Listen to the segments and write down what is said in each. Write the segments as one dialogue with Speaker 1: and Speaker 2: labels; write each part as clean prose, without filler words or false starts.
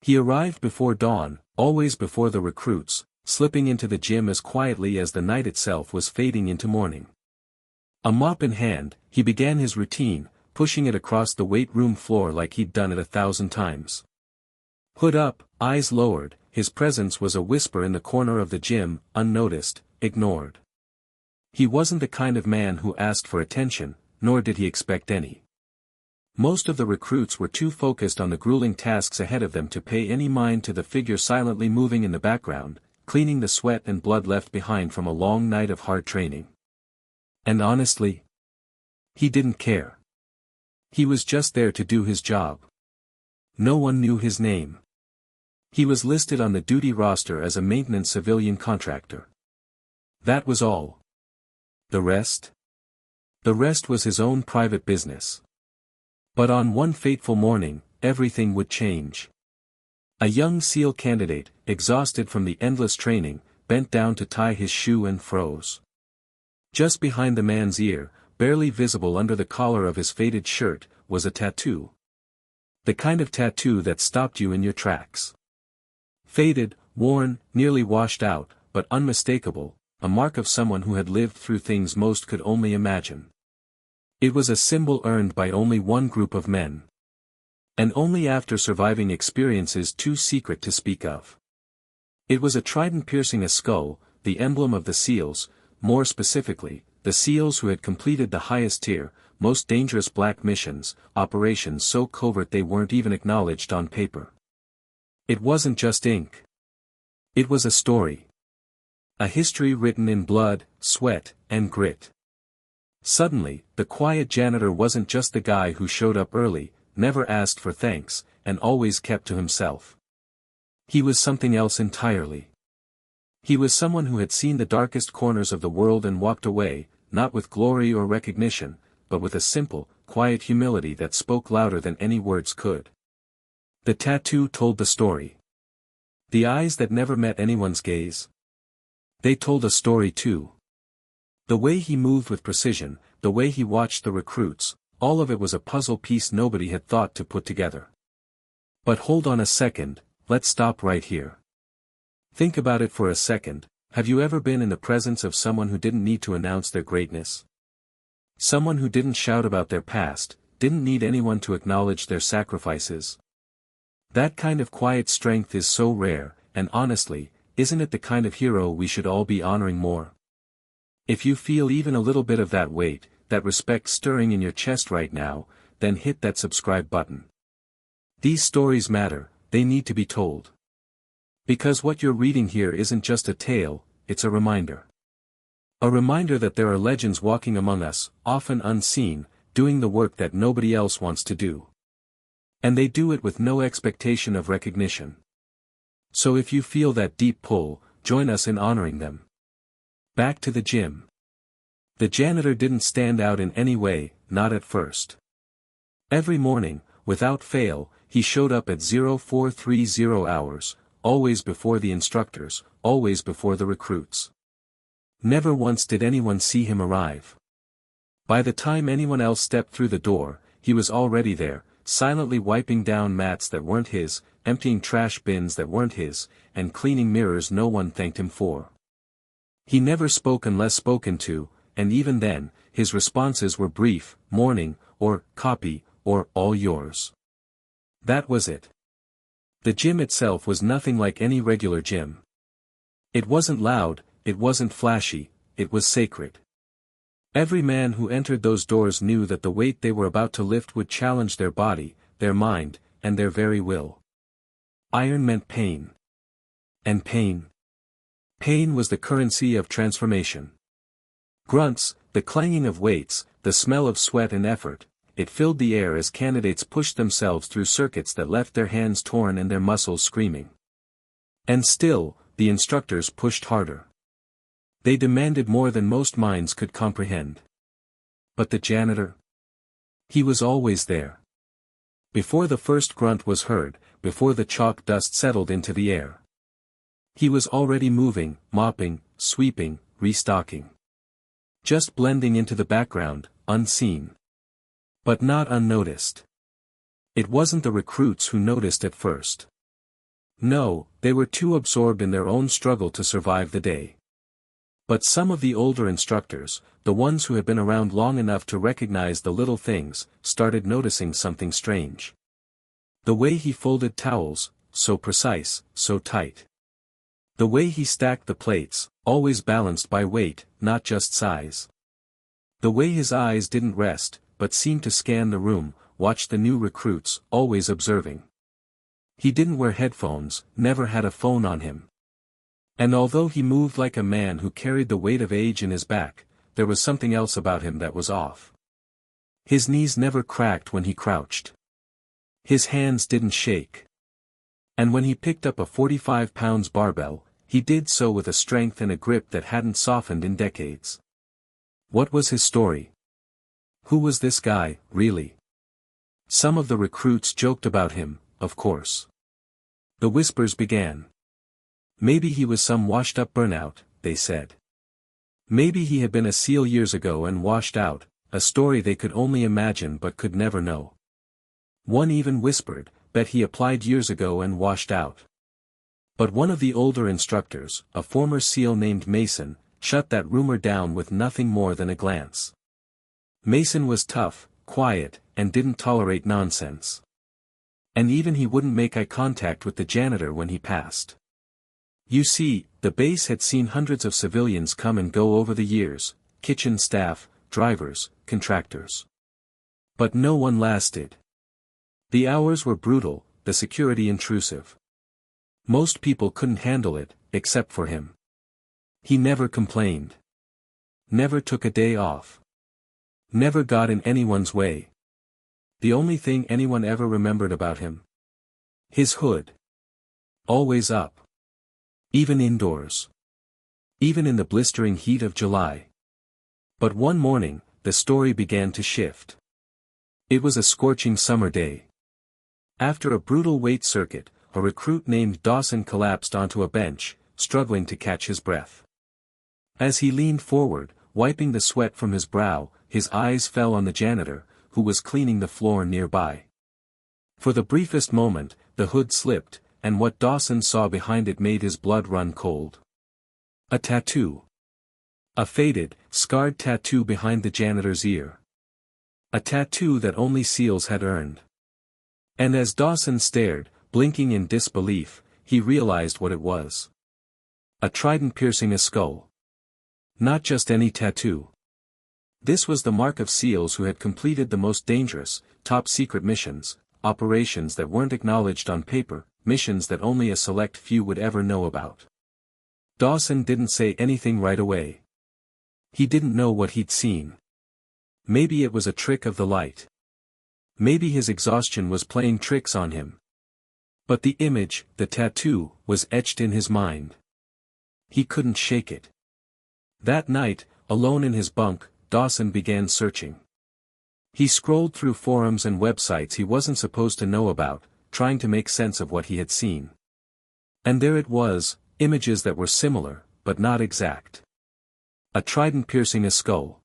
Speaker 1: He arrived before dawn, always before the recruits, slipping into the gym as quietly as the night itself was fading into morning. A mop in hand, he began his routine, pushing it across the weight room floor like he'd done it 1,000 times. Hood up, eyes lowered, his presence was a whisper in the corner of the gym, unnoticed, ignored. He wasn't the kind of man who asked for attention, nor did he expect any. Most of the recruits were too focused on the grueling tasks ahead of them to pay any mind to the figure silently moving in the background, cleaning the sweat and blood left behind from a long night of hard training. And honestly, he didn't care. He was just there to do his job. No one knew his name. He was listed on the duty roster as a maintenance civilian contractor. That was all. The rest? The rest was his own private business. But on one fateful morning, everything would change. A young SEAL candidate, exhausted from the endless training, bent down to tie his shoe and froze. Just behind the man's ear, barely visible under the collar of his faded shirt, was a tattoo. The kind of tattoo that stopped you in your tracks. Faded, worn, nearly washed out, but unmistakable, a mark of someone who had lived through things most could only imagine. It was a symbol earned by only one group of men. And only after surviving experiences too secret to speak of. It was a trident piercing a skull, the emblem of the SEALs, more specifically, the SEALs who had completed the highest tier, most dangerous black missions, operations so covert they weren't even acknowledged on paper. It wasn't just ink. It was a story. A history written in blood, sweat, and grit. Suddenly, the quiet janitor wasn't just the guy who showed up early, never asked for thanks, and always kept to himself. He was something else entirely. He was someone who had seen the darkest corners of the world and walked away, not with glory or recognition, but with a simple, quiet humility that spoke louder than any words could. The tattoo told the story. The eyes that never met anyone's gaze. They told a story too. The way he moved with precision, the way he watched the recruits, all of it was a puzzle piece nobody had thought to put together. But hold on a second, let's stop right here. Think about it for a second. Have you ever been in the presence of someone who didn't need to announce their greatness? Someone who didn't shout about their past, didn't need anyone to acknowledge their sacrifices? That kind of quiet strength is so rare, and honestly, isn't it the kind of hero we should all be honoring more? If you feel even a little bit of that weight, that respect stirring in your chest right now, then hit that subscribe button. These stories matter, they need to be told. Because what you're reading here isn't just a tale, it's a reminder. A reminder that there are legends walking among us, often unseen, doing the work that nobody else wants to do. And they do it with no expectation of recognition. So if you feel that deep pull, join us in honoring them. Back to the gym. The janitor didn't stand out in any way, not at first. Every morning, without fail, he showed up at 0430 hours, always before the instructors, always before the recruits. Never once did anyone see him arrive. By the time anyone else stepped through the door, he was already there, silently wiping down mats that weren't his, emptying trash bins that weren't his, and cleaning mirrors no one thanked him for. He never spoke unless spoken to, and even then, his responses were brief, morning, or copy, or all yours. That was it. The gym itself was nothing like any regular gym. It wasn't loud, it wasn't flashy, it was sacred. Every man who entered those doors knew that the weight they were about to lift would challenge their body, their mind, and their very will. Iron meant pain. And pain. Pain was the currency of transformation. Grunts, the clanging of weights, the smell of sweat and effort, it filled the air as candidates pushed themselves through circuits that left their hands torn and their muscles screaming. And still, the instructors pushed harder. They demanded more than most minds could comprehend. But the janitor? He was always there. Before the first grunt was heard, before the chalk dust settled into the air. He was already moving, mopping, sweeping, restocking. Just blending into the background, unseen. But not unnoticed. It wasn't the recruits who noticed at first. No, they were too absorbed in their own struggle to survive the day. But some of the older instructors, the ones who had been around long enough to recognize the little things, started noticing something strange. The way he folded towels, so precise, so tight. The way he stacked the plates, always balanced by weight, not just size. The way his eyes didn't rest, but seemed to scan the room, watch the new recruits, always observing. He didn't wear headphones, never had a phone on him. And although he moved like a man who carried the weight of age in his back, there was something else about him that was off. His knees never cracked when he crouched. His hands didn't shake. And when he picked up a 45-pound barbell, he did so with a strength and a grip that hadn't softened in decades. What was his story? Who was this guy, really? Some of the recruits joked about him, of course. The whispers began. Maybe he was some washed-up burnout, they said. Maybe he had been a SEAL years ago and washed out, a story they could only imagine but could never know. One even whispered, bet he applied years ago and washed out. But one of the older instructors, a former SEAL named Mason, shut that rumor down with nothing more than a glance. Mason was tough, quiet, and didn't tolerate nonsense. And even he wouldn't make eye contact with the janitor when he passed. You see, the base had seen hundreds of civilians come and go over the years, kitchen staff, drivers, contractors. But no one lasted. The hours were brutal, the security intrusive. Most people couldn't handle it, except for him. He never complained. Never took a day off. Never got in anyone's way. The only thing anyone ever remembered about him? His hood. Always up. Even indoors. Even in the blistering heat of July. But one morning, the story began to shift. It was a scorching summer day. After a brutal weight circuit, a recruit named Dawson collapsed onto a bench, struggling to catch his breath. As he leaned forward, wiping the sweat from his brow, his eyes fell on the janitor, who was cleaning the floor nearby. For the briefest moment, the hood slipped, and what Dawson saw behind it made his blood run cold. A tattoo. A faded, scarred tattoo behind the janitor's ear. A tattoo that only SEALs had earned. And as Dawson stared, blinking in disbelief, he realized what it was. A trident piercing his skull. Not just any tattoo. This was the mark of SEALs who had completed the most dangerous, top-secret missions, operations that weren't acknowledged on paper, missions that only a select few would ever know about. Dawson didn't say anything right away. He didn't know what he'd seen. Maybe it was a trick of the light. Maybe his exhaustion was playing tricks on him. But the image, the tattoo, was etched in his mind. He couldn't shake it. That night, alone in his bunk, Dawson began searching. He scrolled through forums and websites he wasn't supposed to know about, trying to make sense of what he had seen. And there it was, images that were similar, but not exact. A trident piercing a skull.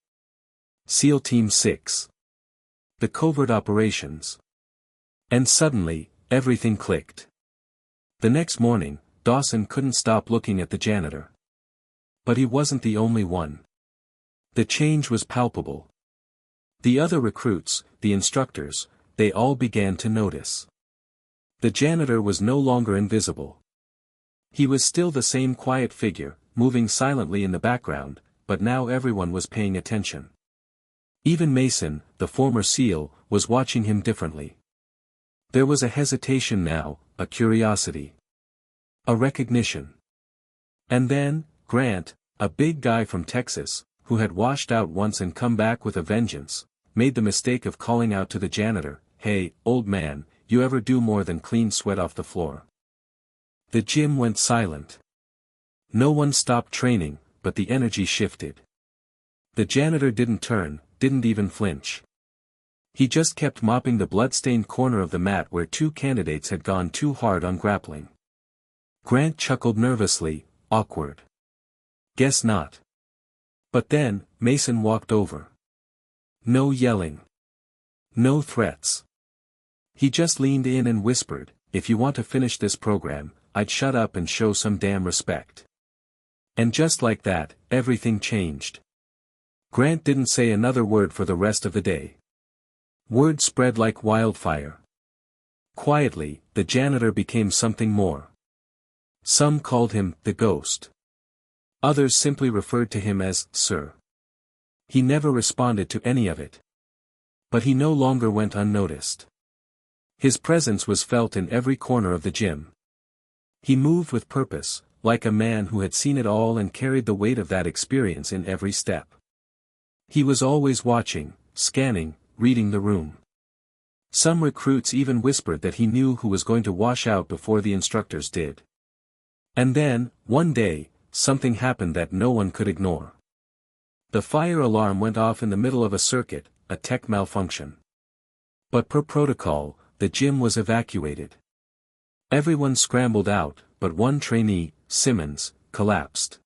Speaker 1: SEAL Team 6. The covert operations. And suddenly, everything clicked. The next morning, Dawson couldn't stop looking at the janitor. But he wasn't the only one. The change was palpable. The other recruits, the instructors, they all began to notice. The janitor was no longer invisible. He was still the same quiet figure, moving silently in the background, but now everyone was paying attention. Even Mason, the former SEAL, was watching him differently. There was a hesitation now, a curiosity. A recognition. And then, Grant, a big guy from Texas, who had washed out once and come back with a vengeance, made the mistake of calling out to the janitor, "Hey, old man, you ever do more than clean sweat off the floor?" The gym went silent. No one stopped training, but the energy shifted. The janitor didn't turn, didn't even flinch. He just kept mopping the blood-stained corner of the mat where two candidates had gone too hard on grappling. Grant chuckled nervously, awkward. Guess not. But then, Mason walked over. No yelling. No threats. He just leaned in and whispered, if you want to finish this program, I'd shut up and show some damn respect. And just like that, everything changed. Grant didn't say another word for the rest of the day. Word spread like wildfire. Quietly, the janitor became something more. Some called him the ghost. Others simply referred to him as Sir. He never responded to any of it. But he no longer went unnoticed. His presence was felt in every corner of the gym. He moved with purpose, like a man who had seen it all and carried the weight of that experience in every step. He was always watching, scanning, reading the room. Some recruits even whispered that he knew who was going to wash out before the instructors did. And then, one day, something happened that no one could ignore. The fire alarm went off in the middle of a circuit, a tech malfunction. But per protocol, the gym was evacuated. Everyone scrambled out, but one trainee, Simmons, collapsed.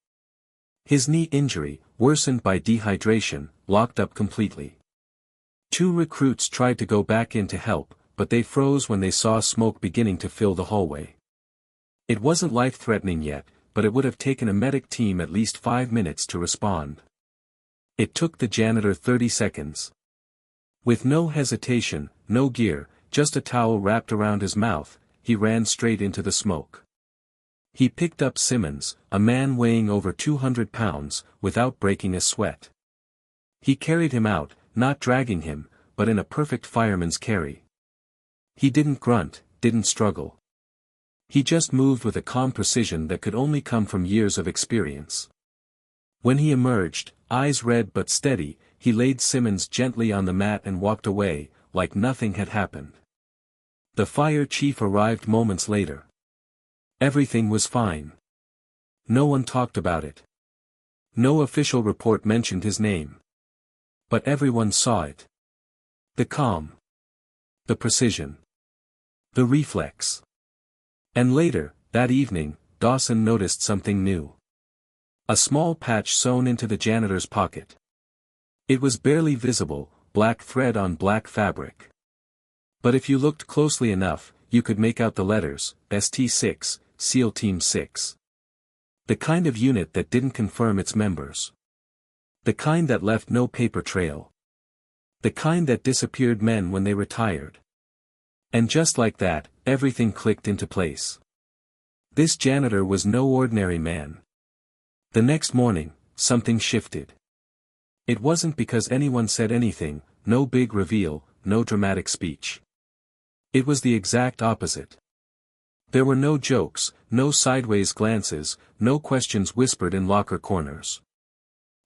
Speaker 1: His knee injury, worsened by dehydration, locked up completely. 2 recruits tried to go back in to help, but they froze when they saw smoke beginning to fill the hallway. It wasn't life-threatening yet, but it would have taken a medic team at least 5 minutes to respond. It took the janitor 30 seconds. With no hesitation, no gear, just a towel wrapped around his mouth, he ran straight into the smoke. He picked up Simmons, a man weighing over 200 pounds, without breaking a sweat. He carried him out, not dragging him, but in a perfect fireman's carry. He didn't grunt, didn't struggle. He just moved with a calm precision that could only come from years of experience. When he emerged, eyes red but steady, he laid Simmons gently on the mat and walked away, like nothing had happened. The fire chief arrived moments later. Everything was fine. No one talked about it. No official report mentioned his name. But everyone saw it. The calm. The precision. The reflex. And later, that evening, Dawson noticed something new. A small patch sewn into the janitor's pocket. It was barely visible, black thread on black fabric. But if you looked closely enough, you could make out the letters, ST6, SEAL Team 6. The kind of unit that didn't confirm its members. The kind that left no paper trail. The kind that disappeared men when they retired. And just like that, everything clicked into place. This janitor was no ordinary man. The next morning, something shifted. It wasn't because anyone said anything, no big reveal, no dramatic speech. It was the exact opposite. There were no jokes, no sideways glances, no questions whispered in locker corners.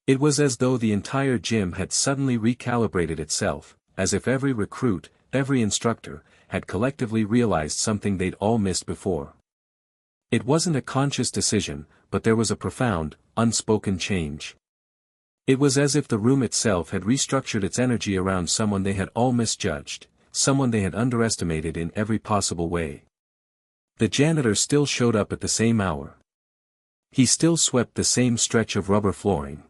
Speaker 1: It was as though the entire gym had suddenly recalibrated itself, as if every recruit, every instructor, had collectively realized something they'd all missed before. It wasn't a conscious decision, but there was a profound, unspoken change. It was as if the room itself had restructured its energy around someone they had all misjudged, someone they had underestimated in every possible way. The janitor still showed up at the same hour. He still swept the same stretch of rubber flooring.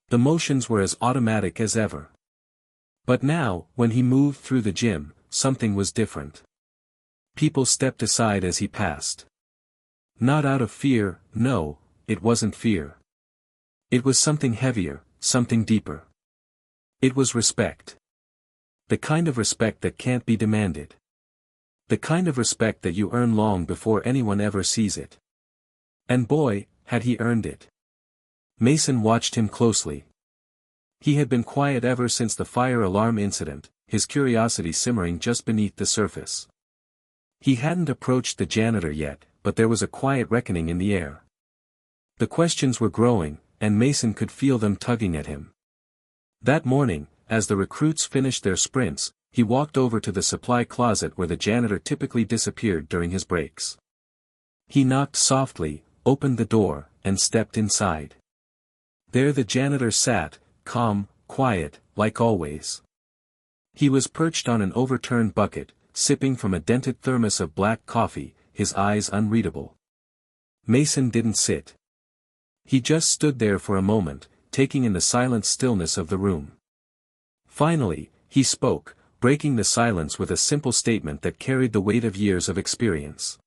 Speaker 1: The motions were as automatic as ever. But now, when he moved through the gym, something was different. People stepped aside as he passed. Not out of fear, no, it wasn't fear. It was something heavier, something deeper. It was respect. The kind of respect that can't be demanded. The kind of respect that you earn long before anyone ever sees it. And boy, had he earned it. Mason watched him closely. He had been quiet ever since the fire alarm incident, his curiosity simmering just beneath the surface. He hadn't approached the janitor yet, but there was a quiet reckoning in the air. The questions were growing, and Mason could feel them tugging at him. That morning, as the recruits finished their sprints, he walked over to the supply closet where the janitor typically disappeared during his breaks. He knocked softly, opened the door, and stepped inside. There the janitor sat, calm, quiet, like always. He was perched on an overturned bucket, sipping from a dented thermos of black coffee, his eyes unreadable. Mason didn't sit. He just stood there for a moment, taking in the silent stillness of the room. Finally, he spoke, breaking the silence with a simple statement that carried the weight of years of experience.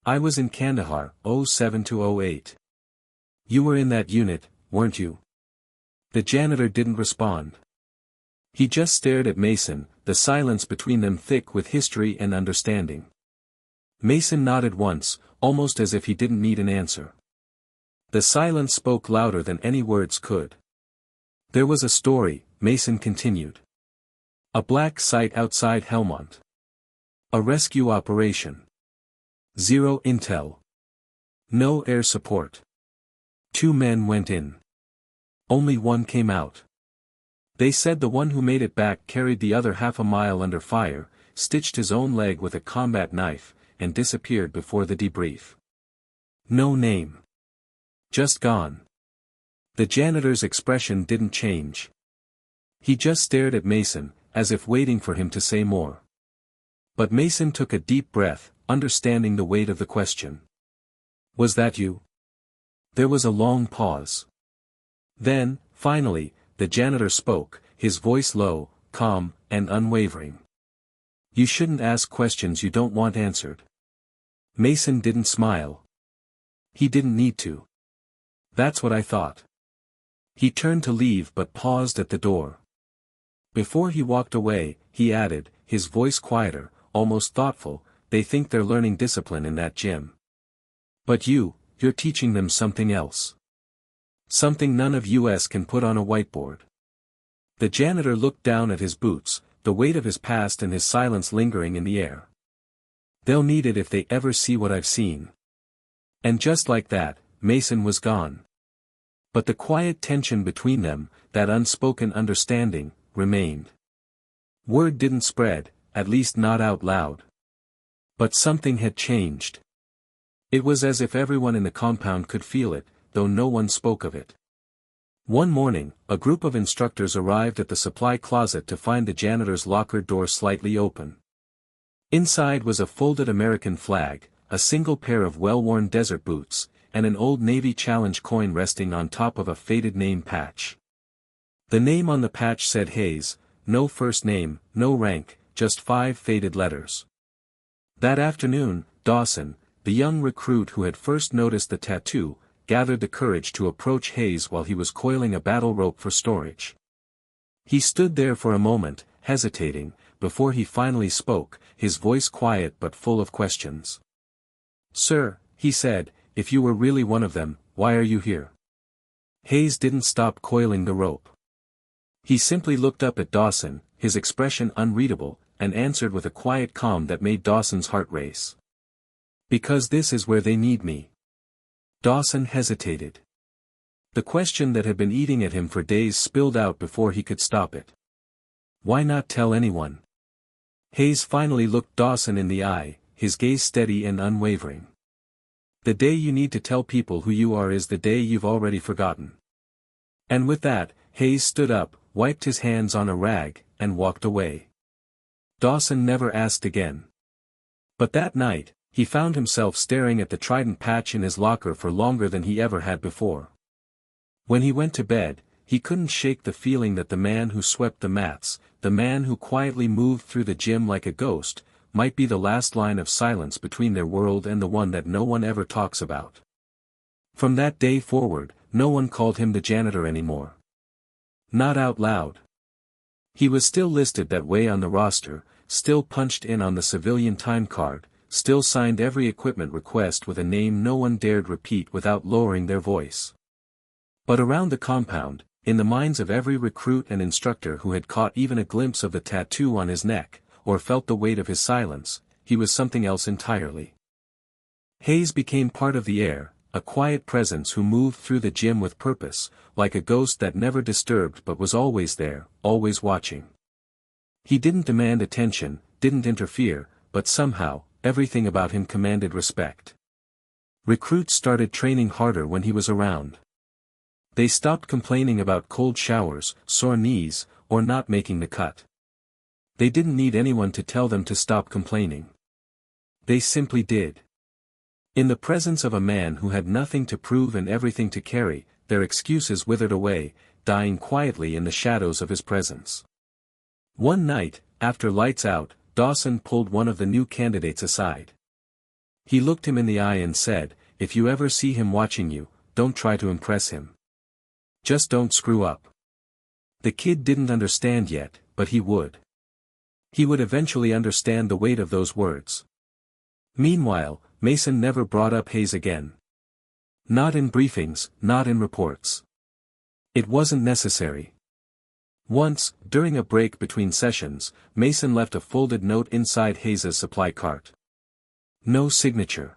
Speaker 1: "I was in Kandahar, 07 to 08. You were in that unit, weren't you?" The janitor didn't respond. He just stared at Mason, the silence between them thick with history and understanding. Mason nodded once, almost as if he didn't need an answer. The silence spoke louder than any words could. "There was a story," Mason continued. "A black site outside Helmont. A rescue operation. Zero intel. No air support. 2 men went in. Only 1 came out. They said the one who made it back carried the other half a mile under fire, stitched his own leg with a combat knife, and disappeared before the debrief. No name. Just gone." The janitor's expression didn't change. He just stared at Mason, as if waiting for him to say more. But Mason took a deep breath, understanding the weight of the question. "Was that you?" There was a long pause. Then, finally, the janitor spoke, his voice low, calm, and unwavering. "You shouldn't ask questions you don't want answered." Mason didn't smile. He didn't need to. "That's what I thought." He turned to leave but paused at the door. Before he walked away, he added, his voice quieter, almost thoughtful, "They think they're learning discipline in that gym. But you're teaching them something else. Something none of us can put on a whiteboard." The janitor looked down at his boots, the weight of his past and his silence lingering in the air. "They'll need it if they ever see what I've seen." And just like that, Mason was gone. But the quiet tension between them, that unspoken understanding, remained. Word didn't spread, at least not out loud. But something had changed. It was as if everyone in the compound could feel it, though no one spoke of it. One morning, a group of instructors arrived at the supply closet to find the janitor's locker door slightly open. Inside was a folded American flag, a single pair of well-worn desert boots, and an old Navy Challenge coin resting on top of a faded name patch. The name on the patch said Hayes, no first name, no rank, just 5 faded letters. That afternoon, Dawson, the young recruit who had first noticed the tattoo, gathered the courage to approach Hayes while he was coiling a battle rope for storage. He stood there for a moment, hesitating, before he finally spoke, his voice quiet but full of questions. "Sir," he said, "if you were really one of them, why are you here?" Hayes didn't stop coiling the rope. He simply looked up at Dawson, his expression unreadable, and answered with a quiet calm that made Dawson's heart race. "Because this is where they need me." Dawson hesitated. The question that had been eating at him for days spilled out before he could stop it. "Why not tell anyone?" Hayes finally looked Dawson in the eye, his gaze steady and unwavering. "The day you need to tell people who you are is the day you've already forgotten." And with that, Hayes stood up, wiped his hands on a rag, and walked away. Dawson never asked again. But that night, he found himself staring at the trident patch in his locker for longer than he ever had before. When he went to bed, he couldn't shake the feeling that the man who swept the mats, the man who quietly moved through the gym like a ghost, might be the last line of silence between their world and the one that no one ever talks about. From that day forward, no one called him the janitor anymore. Not out loud. He was still listed that way on the roster, still punched in on the civilian time card, still signed every equipment request with a name no one dared repeat without lowering their voice. But around the compound, in the minds of every recruit and instructor who had caught even a glimpse of the tattoo on his neck, or felt the weight of his silence, he was something else entirely. Hayes became part of the air, a quiet presence who moved through the gym with purpose, like a ghost that never disturbed but was always there, always watching. He didn't demand attention, didn't interfere, but somehow, everything about him commanded respect. Recruits started training harder when he was around. They stopped complaining about cold showers, sore knees, or not making the cut. They didn't need anyone to tell them to stop complaining. They simply did. In the presence of a man who had nothing to prove and everything to carry, their excuses withered away, dying quietly in the shadows of his presence. One night, after lights out, Dawson pulled one of the new candidates aside. He looked him in the eye and said, "If you ever see him watching you, don't try to impress him. Just don't screw up." The kid didn't understand yet, but he would. He would eventually understand the weight of those words. Meanwhile, Mason never brought up Hayes again. Not in briefings, not in reports. It wasn't necessary. Once, during a break between sessions, Mason left a folded note inside Hayes's supply cart. No signature.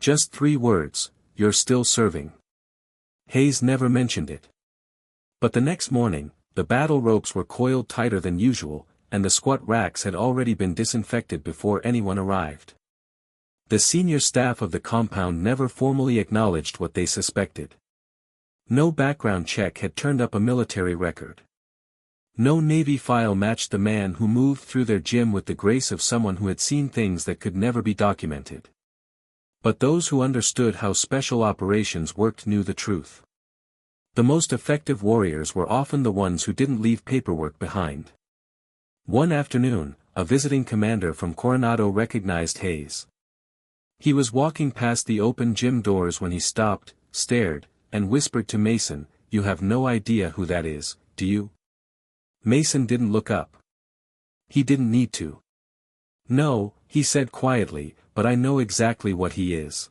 Speaker 1: Just 3 words, "You're still serving." Hayes never mentioned it. But the next morning, the battle ropes were coiled tighter than usual, and the squat racks had already been disinfected before anyone arrived. The senior staff of the compound never formally acknowledged what they suspected. No background check had turned up a military record. No Navy file matched the man who moved through their gym with the grace of someone who had seen things that could never be documented. But those who understood how special operations worked knew the truth. The most effective warriors were often the ones who didn't leave paperwork behind. One afternoon, a visiting commander from Coronado recognized Hayes. He was walking past the open gym doors when he stopped, stared, and whispered to Mason, "You have no idea who that is, do you?" Mason didn't look up. He didn't need to. "No," he said quietly, "but I know exactly what he is."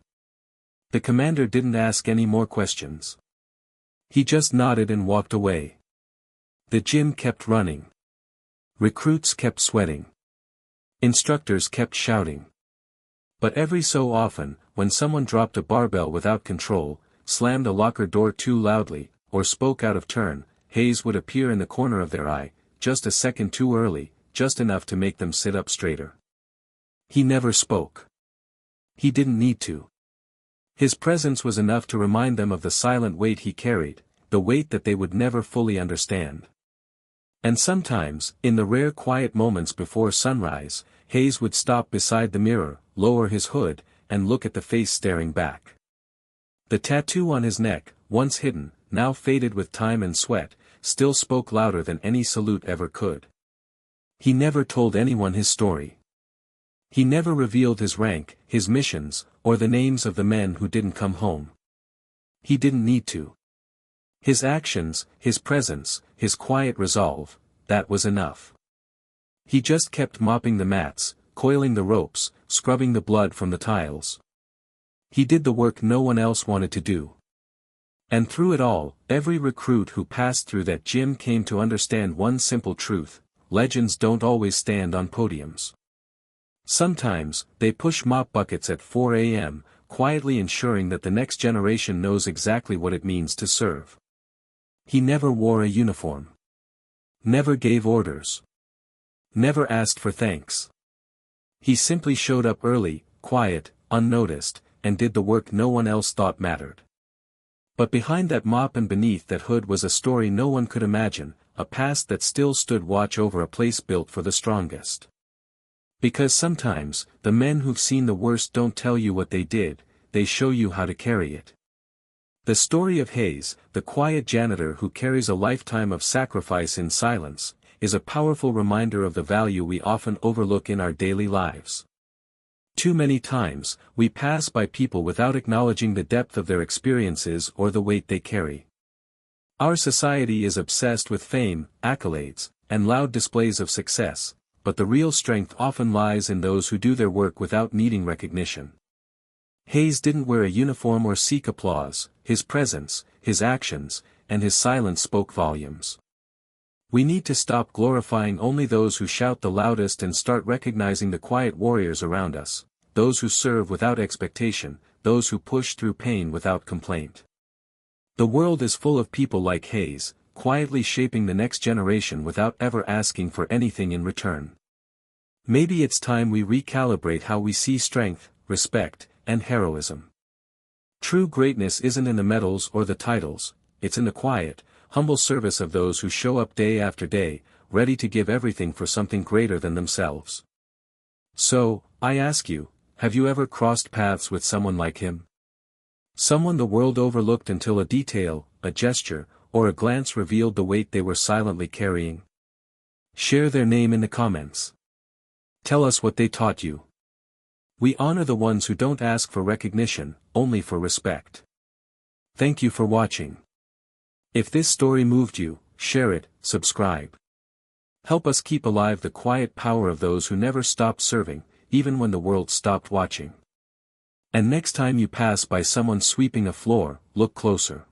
Speaker 1: The commander didn't ask any more questions. He just nodded and walked away. The gym kept running. Recruits kept sweating. Instructors kept shouting. But every so often, when someone dropped a barbell without control, slammed a locker door too loudly, or spoke out of turn, Hayes would appear in the corner of their eye, just a second too early, just enough to make them sit up straighter. He never spoke. He didn't need to. His presence was enough to remind them of the silent weight he carried, the weight that they would never fully understand. And sometimes, in the rare quiet moments before sunrise, Hayes would stop beside the mirror, lower his hood, and look at the face staring back. The tattoo on his neck, once hidden, now faded with time and sweat, still spoke louder than any salute ever could. He never told anyone his story. He never revealed his rank, his missions, or the names of the men who didn't come home. He didn't need to. His actions, his presence, his quiet resolve, that was enough. He just kept mopping the mats, coiling the ropes, scrubbing the blood from the tiles. He did the work no one else wanted to do. And through it all, every recruit who passed through that gym came to understand one simple truth: legends don't always stand on podiums. Sometimes, they push mop buckets at 4 a.m., quietly ensuring that the next generation knows exactly what it means to serve. He never wore a uniform. Never gave orders. Never asked for thanks. He simply showed up early, quiet, unnoticed, and did the work no one else thought mattered. But behind that mop and beneath that hood was a story no one could imagine, a past that still stood watch over a place built for the strongest. Because sometimes, the men who've seen the worst don't tell you what they did, they show you how to carry it. The story of Hayes, the quiet janitor who carries a lifetime of sacrifice in silence, is a powerful reminder of the value we often overlook in our daily lives. Too many times, we pass by people without acknowledging the depth of their experiences or the weight they carry. Our society is obsessed with fame, accolades, and loud displays of success, but the real strength often lies in those who do their work without needing recognition. Hayes didn't wear a uniform or seek applause. His presence, his actions, and his silence spoke volumes. We need to stop glorifying only those who shout the loudest and start recognizing the quiet warriors around us, those who serve without expectation, those who push through pain without complaint. The world is full of people like Hayes, quietly shaping the next generation without ever asking for anything in return. Maybe it's time we recalibrate how we see strength, respect, and heroism. True greatness isn't in the medals or the titles, it's in the quiet, humble service of those who show up day after day, ready to give everything for something greater than themselves. So, I ask you, have you ever crossed paths with someone like him? Someone the world overlooked until a detail, a gesture, or a glance revealed the weight they were silently carrying? Share their name in the comments. Tell us what they taught you. We honor the ones who don't ask for recognition, only for respect. Thank you for watching. If this story moved you, share it, subscribe. Help us keep alive the quiet power of those who never stopped serving, even when the world stopped watching. And next time you pass by someone sweeping a floor, look closer.